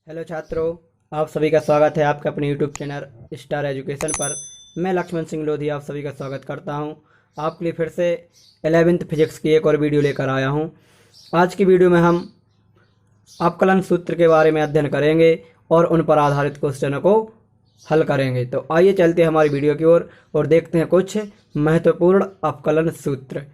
Hello छात्रों, आप सभी का स्वागत है आपके अपने यूट्यूब चैनल स्टार एजुकेशन पर। मैं लक्ष्मण सिंह लोधी आप सभी का स्वागत करता हूं। आपके लिए फिर से 11वीं फिजिक्स की एक और वीडियो लेकर आया हूं। आज की वीडियो में हम अवकलन सूत्र के बारे में अध्ययन करेंगे और उन पर आधारित क्वेश्चनों को हल करेंगे। तो आइए चलते हैं हमारी वीडियो की ओर और देखते हैं कुछ महत्वपूर्ण अवकलन सूत्र।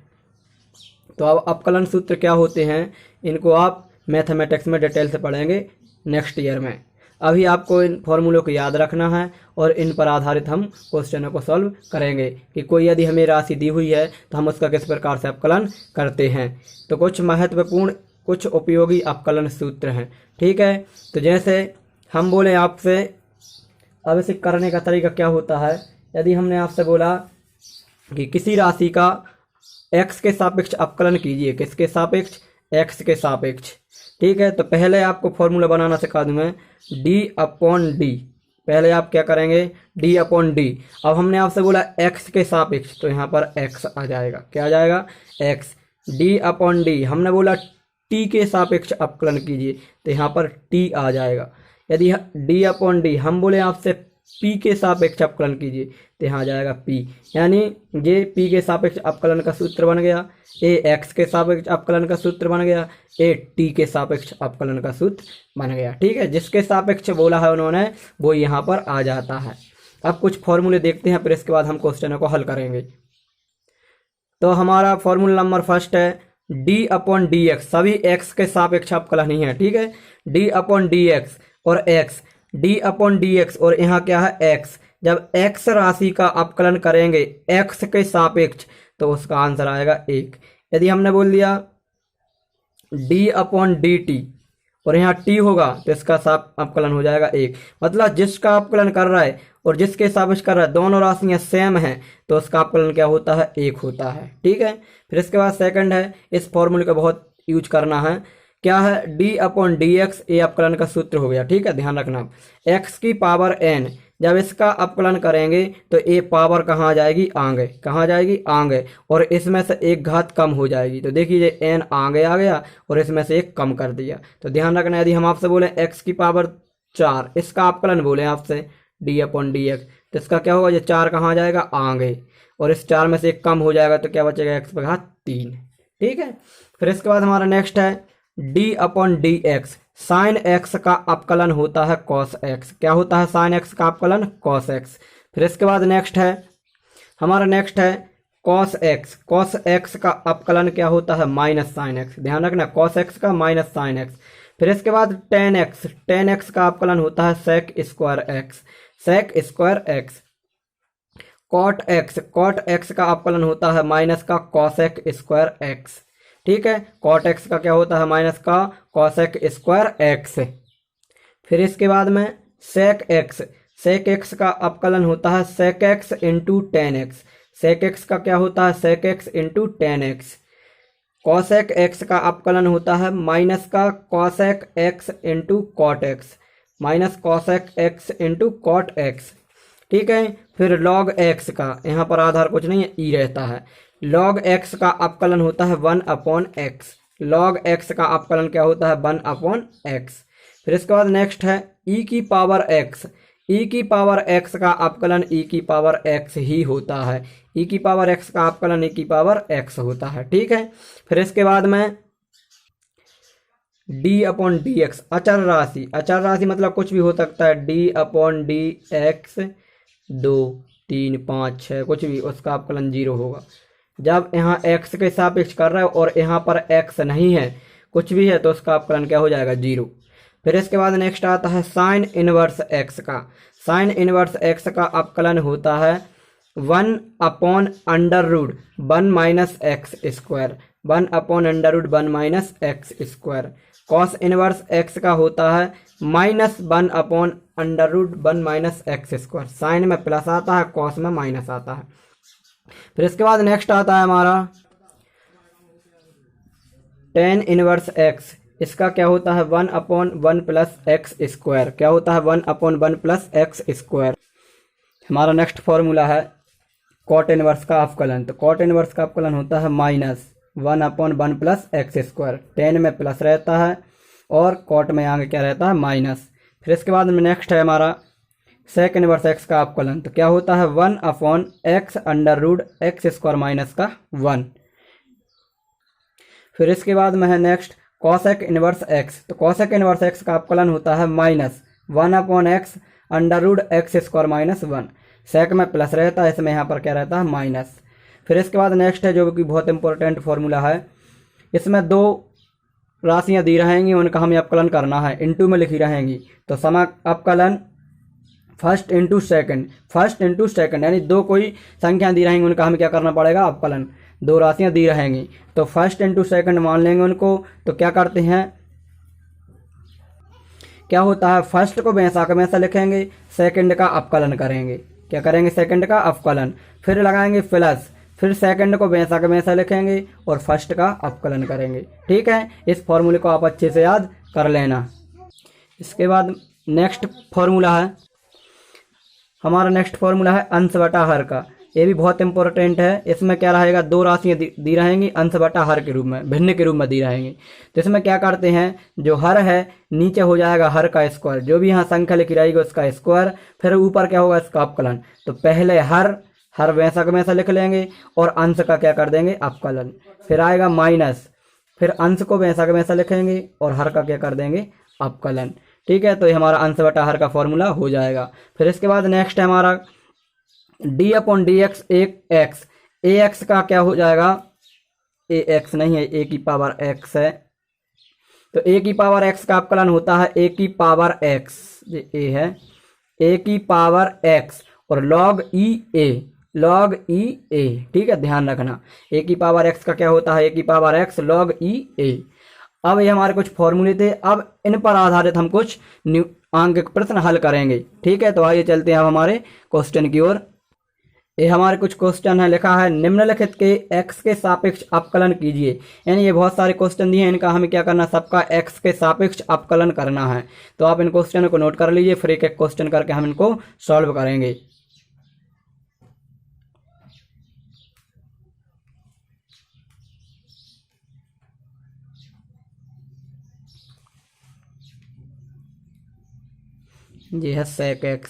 तो अब अवकलन सूत्र क्या होते हैं, इनको आप मैथमेटिक्स में डिटेल से पढ़ेंगे नेक्स्ट ईयर में। अभी आपको इन फॉर्मूलों को याद रखना है और इन पर आधारित हम क्वेश्चनों को सॉल्व करेंगे कि कोई यदि हमें राशि दी हुई है तो हम उसका किस प्रकार से अवकलन करते हैं। तो कुछ महत्वपूर्ण कुछ उपयोगी अवकलन सूत्र हैं, ठीक है। तो जैसे हम बोले आपसे, अब इसे करने का तरीका क्या होता है। यदि हमने आपसे बोला कि किसी राशि का एक्स के सापेक्ष अवकलन कीजिए, किसके सापेक्ष, एक्स के सापेक्ष, ठीक है। तो पहले आपको फॉर्मूला बनाना सिखा दूं मैं, डी अपॉन डी। पहले आप क्या करेंगे, डी अपॉन डी। अब हमने आपसे बोला एक्स के सापेक्ष, तो यहाँ पर एक्स आ जाएगा। क्या आ जाएगा, एक्स। डी अपॉन डी हमने बोला टी के सापेक्ष अवकलन कीजिए, तो यहाँ पर टी आ जाएगा। यदि डी अपॉन डी हम बोले आपसे पी के सापेक्ष अवकलन कीजिए, तो यहाँ आ जाएगा पी। यानी ये पी के सापेक्ष अवकलन का सूत्र बन गया, ए एक्स के सापेक्ष अवकलन का सूत्र बन गया, ए टी के सापेक्ष अवकलन का सूत्र बन गया, ठीक है। जिसके सापेक्ष बोला है उन्होंने वो यहाँ पर आ जाता है। अब कुछ फॉर्मूले देखते हैं, फिर इसके बाद हम क्वेश्चनों को हल करेंगे। तो हमारा फॉर्मूला नंबर फर्स्ट है डी अपॉन डी एक्स। सभी एक्स के सापेक्ष अवकलन ही है, ठीक है। डी अपॉन डी एक्स और x, D upon D x और यहाँ क्या है, एक्स। जब एक्स राशि का अवकलन करेंगे एक्स के सापेक्ष तो उसका आंसर आएगा 1। यदि हमने बोल दिया डी अपॉन डी टी और यहाँ टी होगा तो इसका अवकलन हो जाएगा 1। मतलब जिसका अवकलन कर रहा है और जिसके सापेक्ष कर रहा है दोनों राशियां सेम हैं तो उसका अवकलन क्या होता है, 1 होता है, ठीक है। फिर इसके बाद सेकंड है, इस फॉर्मूले का बहुत यूज करना है। क्या है, डी अपॉन डी एक्स, ये अवकलन का सूत्र हो गया, ठीक है। ध्यान रखना, एक्स की पावर एन, जब इसका अवकलन करेंगे तो ए पावर कहाँ आ जाएगी, आगे। कहाँ जाएगी, आगे। और इसमें से एक घात कम हो जाएगी, तो देखिए एन आगे आ गया और इसमें से एक कम कर दिया। तो ध्यान रखना, यदि हम आपसे बोले एक्स की पावर 4, इसका अवकलन बोले आपसे डी अपॉन डी एक्स, तो इसका क्या होगा, ये 4 कहाँ जाएगा, आगे। और इस 4 में से एक कम हो जाएगा तो क्या बचेगा, एक्स पर घात 3, ठीक है। फिर इसके बाद हमारा नेक्स्ट है D upon D x. Sine x का अवकलन होता है कॉस एक्स। क्या होता है, साइन एक्स का अवकलन कॉस एक्स। फिर इसके बाद नेक्स्ट है हमारा, नेक्स्ट है कॉस एक्स। कॉस एक्स का अवकलन क्या होता है, माइनस साइन एक्स। ध्यान रखना, कॉस एक्स का माइनस साइन एक्स। फिर इसके बाद टेन एक्स। टेन एक्स का अवकलन होता है sec square x. Sec square x. Cot x. Cot x का अवकलन होता है माइनस का कॉसेक स्क्वायर एक्स, ठीक है। कॉट एक्स का क्या होता है, माइनस का कॉसेक स्क्वायर एक्स। फिर इसके बाद में सेक एक्स। सेक एक्स का अवकलन होता है sec x into tan x. Sec x का क्या होता है, sec x into tan x. Cosec x का अवकलन होता है माइनस का cosec x into cot x. Minus cosec x into cot x, ठीक है। फिर लॉग एक्स का, यहाँ पर आधार कुछ नहीं है, ई रहता है। लॉग एक्स का अवकलन होता है 1 अपॉन एक्स। लॉग एक्स का अवकलन क्या होता है, 1 अपॉन एक्स। फिर इसके बाद नेक्स्ट है ई की पावर एक्स। ई की पावर एक्स का अवकलन ई की पावर एक्स ही होता है। ई की पावर एक्स का अवकलन ई की पावर एक्स होता है, ठीक है। फिर इसके बाद में डी अपॉन डी एक्स, अचर राशि। अचर राशि मतलब कुछ भी हो सकता है, डी अपॉन डी एक्स 2 3 5 6 कुछ भी, उसका अवकलन 0 होगा। जब यहाँ x के सापेक्ष कर रहा है और यहाँ पर x नहीं है, कुछ भी है, तो उसका अवकलन क्या हो जाएगा, 0। फिर इसके बाद नेक्स्ट आता है साइन इनवर्स x का। साइन इनवर्स x का अवकलन होता है 1 upon under root 1 minus x square. 1 upon under root 1 minus x square. Cos inverse x का होता है minus 1 upon under root 1 minus x square. Sine में प्लस आता है, कॉस में माइनस आता है। फिर इसके बाद नेक्स्ट आता है हमारा टेन इनवर्स एक्स। इसका क्या होता है, 1 अपॉन 1 प्लस एक्स स्क्वायर। क्या होता है, 1 अपॉन 1 प्लस एक्स स्क्वायर। हमारा नेक्स्ट फॉर्मूला है कॉट इनवर्स का अवकलन। तो कॉट इनवर्स का अवकलन होता है minus 1 upon 1 plus x square. Ten में प्लस रहता है और कॉट में आगे क्या रहता है, माइनस। फिर इसके बाद में नेक्स्ट है हमारा सेक इनवर्स एक्स का अवकलन। तो क्या होता है 1/x under root x square minus का 1। फिर इसके बाद में है नेक्स्ट कॉसेक इनवर्स एक्स। तो कॉसेक इनवर्स एक्स का अवकलन होता है -1/x under root x square minus 1। Sec में प्लस रहता है, इसमें यहाँ पर क्या रहता है माइनस। फिर इसके बाद नेक्स्ट है जो कि बहुत इंपॉर्टेंट फॉर्मूला है, इसमें दो राशियाँ दी रहेंगी, उनका हमें अवकलन करना है, इनटू में लिखी रहेंगी। तो समा अवकलन फर्स्ट इंटू सेकंड, यानी दो कोई संख्या दी रहेंगी, उनका हमें क्या करना पड़ेगा अवकलन। दो राशियाँ दी रहेंगी तो फर्स्ट इंटू सेकंड मान लेंगे उनको। तो क्या करते हैं, क्या होता है फर्स्ट को वैसा का वैसा लिखेंगे, सेकंड का अवकलन करेंगे। क्या करेंगे, सेकंड का अवकलन, फिर लगाएंगे प्लस, फिर सेकंड को वैसा का वैसा लिखेंगे और फर्स्ट का अवकलन करेंगे। ठीक है, इस फॉर्मूले को आप अच्छे से याद कर लेना। इसके बाद नेक्स्ट फॉर्मूला है हमारा, नेक्स्ट फॉर्मूला है अंश बटा हर का। ये भी बहुत इंपॉर्टेंट है। इसमें क्या रहेगा, दो राशियाँ दी रहेंगी अंश बटा हर के रूप में, भिन्न के रूप में दी रहेंगी। तो इसमें क्या करते हैं, जो हर है नीचे हो जाएगा हर का स्क्वायर, जो भी यहाँ संख्या लिखी रहेगी उसका स्क्वायर, फिर ऊपर क्या होगा इसका अवकलन। तो पहले हर वैसा का वैसा लिख लेंगे और अंश का क्या कर देंगे अवकलन, फिर आएगा माइनस, फिर अंश को वैसा का वैसा लिखेंगे और हर का क्या कर देंगे अवकलन। ठीक है, तो ये हमारा अंश बटा हर का फॉर्मूला हो जाएगा। फिर इसके बाद नेक्स्ट है हमारा d/dx एक x, ax का क्या हो जाएगा, ax नहीं है, a की पावर x है। तो a की पावर x का अवकलन होता है a की पावर x, ये a है, a की पावर x और log e a। ठीक है, ध्यान रखना, a की पावर x का क्या होता है, a की power x log e a। अब ये हमारे कुछ फॉर्मूले थे, अब इन पर आधारित हम कुछ अंक प्रश्न हल करेंगे। ठीक है, तो आइए चलते हैं अब हमारे क्वेश्चन की ओर। ये हमारे कुछ क्वेश्चन है, लिखा है निम्नलिखित के x के सापेक्ष अवकलन कीजिए। यानी ये बहुत सारे क्वेश्चन दिए हैं, इनका हमें क्या करना, सबका x के सापेक्ष अवकलन करना है। तो आप इन क्वेश्चनों को नोट कर लीजिए, फिर एक एक क्वेश्चन करके हम इनको सॉल्व करेंगे। ये है sec x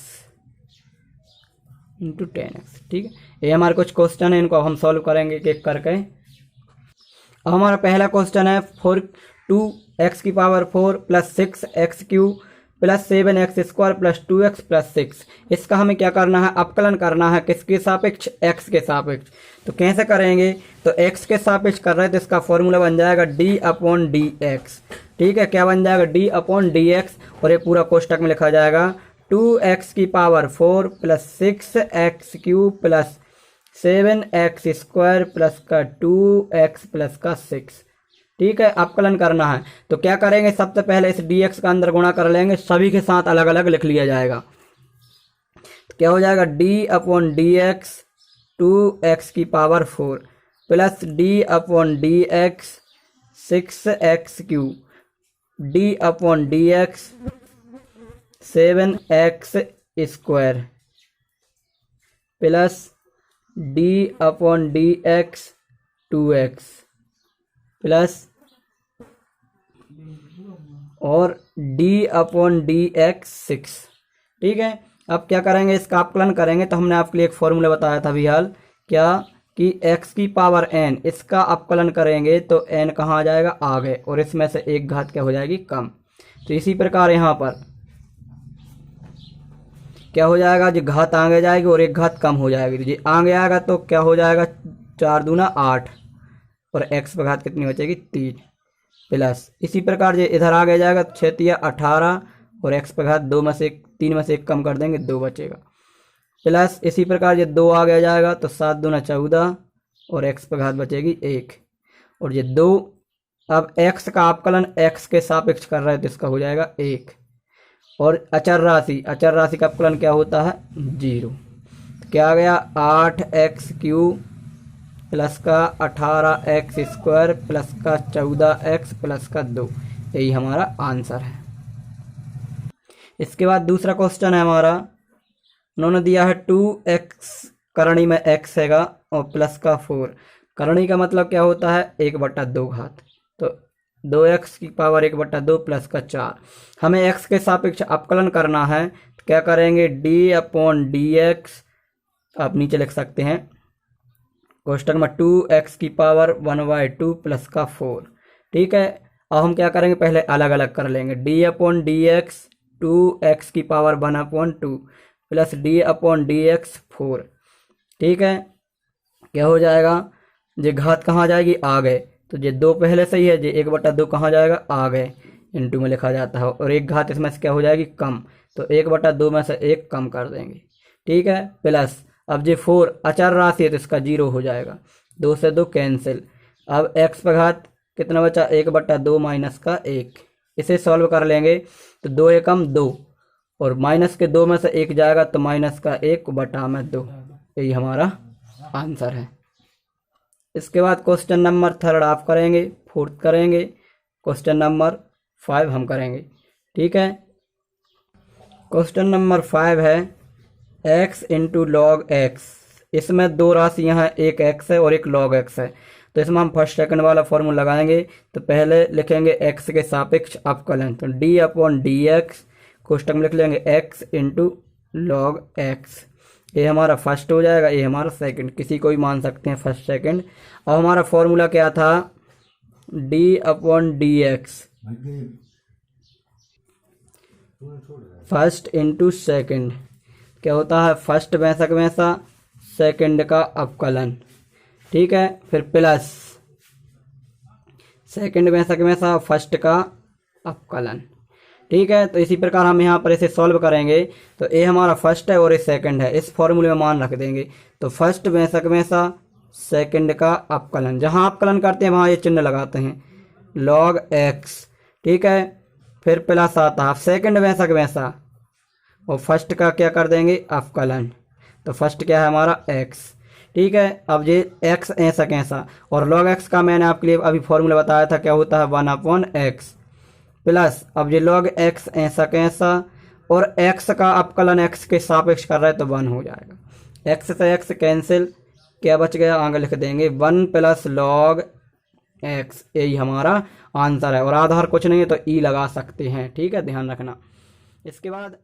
इंटू 10x। ठीक है, ये हमारे कुछ क्वेश्चन है, इनको अब हम सॉल्व करेंगे एक एक करके। अब हमारा पहला क्वेश्चन है 2x की power 4 plus 6x³ plus 7x square plus 2x plus 6। इसका हमें क्या करना है, अवकलन करना है, किसके सापेक्ष, x के सापेक्ष। तो कैसे करेंगे, तो x के सापेक्ष कर रहे हैं तो इसका फॉर्मूला बन जाएगा d/dx। ठीक है, क्या बन जाएगा d/dx, और ये पूरा कोष्टक में लिखा जाएगा 2x की power 4 plus 6x³ plus 7x square plus का 2x प्लस का 6। ठीक है, अवकलन करना है तो क्या करेंगे, सबसे पहले इस dx का अंदर गुणा कर लेंगे, सभी के साथ अलग अलग लिख लिया जाएगा। तो क्या हो जाएगा d/dx 2x की power 4 plus d/dx 6x³ d/dx 7x square plus d/dx 2x plus और d/dx 6। ठीक है, अब क्या करेंगे, इसका अवकलन करेंगे। तो हमने आपके लिए एक फॉर्मूला बताया था अभी हाल, क्या कि x की पावर n, इसका अवकलन करेंगे तो n कहाँ आ जाएगा, आगे, और इसमें से एक घात क्या हो जाएगी, कम। तो इसी प्रकार यहाँ पर क्या हो जाएगा, जो घात आगे जाएगी और एक घात कम हो जाएगी। तो ये आगे आएगा तो क्या हो जाएगा, 4 दूना 8 और x पर घात कितनी बचेगी, 3 प्लस इसी प्रकार ये इधर आगे जाएगा, 6 तिया 18 और x पर घात 2 में से 3 में से 1 कम कर देंगे, 2 बचेगा। प्लस इसी प्रकार ये 2 आगे जाएगा तो 7 दूना 14 और x पर घात बचेगी 1 और ये 2। अब x का अवकलन x के सापेक्ष कर रहे हैं तो इसका हो जाएगा 1। और अचर राशि का अवकलन क्या होता है, 0। क्या आ गया, 8x³ प्लस का 18x स्क्वायर प्लस का 14x प्लस का 2। यही हमारा आंसर है। इसके बाद दूसरा क्वेश्चन है हमारा, उन्होंने दिया है 2x करणी में x हैगा और प्लस का 4। करणी का मतलब क्या होता है, 1/2 घात। तो 2x की पावर 1/2 प्लस का 4। हमें x के सापेक्ष अपकलन करना है, तो क्या करेंगे, d/dx आप नीचे लिख सकते हैं कोष्टक में 2x की पावर 1/2 प्लस का 4। ठीक है, अब हम क्या करेंगे, पहले अलग अलग कर लेंगे। d/dx 2x की पावर 1/2 प्लस d/dx 4। ठीक है, क्या हो जाएगा, ये घात कहाँ जाएगी, आगे, तो ये 2 पहले से ही है, ये 1/2 कहाँ जाएगा, आगे, इनटू में लिखा जाता है, और एक घात इसमें से क्या हो जाएगी, कम, तो 1/2 में से 1 कम कर देंगे। ठीक है, प्लस अब ये 4 अचर राशि है तो इसका 0 हो जाएगा, 2 से 2 कैंसिल। अब x पर घात कितना बचा, 1/2 माइनस का 1। इसे सॉल्व कर लेंगे तो 2 एकम 2, और माइनस के 2 में से 1 जाएगा तो माइनस का 1/2। यही हमारा आंसर है। इसके बाद क्वेश्चन नंबर 3 आप करेंगे, 4th करेंगे, क्वेश्चन नंबर 5 हम करेंगे। ठीक है, क्वेश्चन नंबर 5 है x इंटू लॉग एक्स। इसमें 2 राशियाँ हैं, एक x है और एक log x है, तो इसमें हम फर्स्ट सेकंड वाला फॉर्मूला लगाएंगे। तो पहले लिखेंगे x के सापेक्ष अपकलन, तो d/dx कोष्टक में लिख लेंगे x इंटू लॉग एक्स। ये हमारा फर्स्ट हो जाएगा, ये हमारा सेकंड, किसी को भी मान सकते हैं फर्स्ट सेकंड। अब हमारा फॉर्मूला क्या था, d/dx फर्स्ट इंटू सेकंड, क्या होता है, फर्स्ट वैसा का वैसा, सेकंड का अपकलन। ठीक है, फिर प्लस सेकंड वैसा का वैसा, फर्स्ट का अपकलन। ठीक है, तो इसी प्रकार हम यहाँ पर इसे सॉल्व करेंगे, तो ए हमारा फर्स्ट है और ये सेकंड है, इस फॉर्मूले में मान रख देंगे। तो फर्स्ट वैसा का वैसा, सेकंड का अपकलन, जहाँ अपकलन करते हैं वहाँ ये चिन्ह लगाते हैं, लॉग एक्स। ठीक है, फिर प्लस आता है सेकंड वैसा का वैसा, और फर्स्ट का क्या कर देंगे, अपकलन, तो फर्स्ट क्या है हमारा x। ठीक है, अब ये x ऐसा कैसा, और log x का मैंने आपके लिए अभी फॉर्मूला बताया था, क्या होता है 1/x, प्लस अब ये log x ऐसा कैसा, और x का अपकलन x के सापेक्ष कर रहा है तो 1 हो जाएगा। x से x कैंसिल, क्या बच गया, आगे लिख देंगे 1 प्लस log x। यही हमारा आंसर है, और आधार कुछ नहीं है तो ई लगा सकते हैं। ठीक है, ध्यान रखना। इसके बाद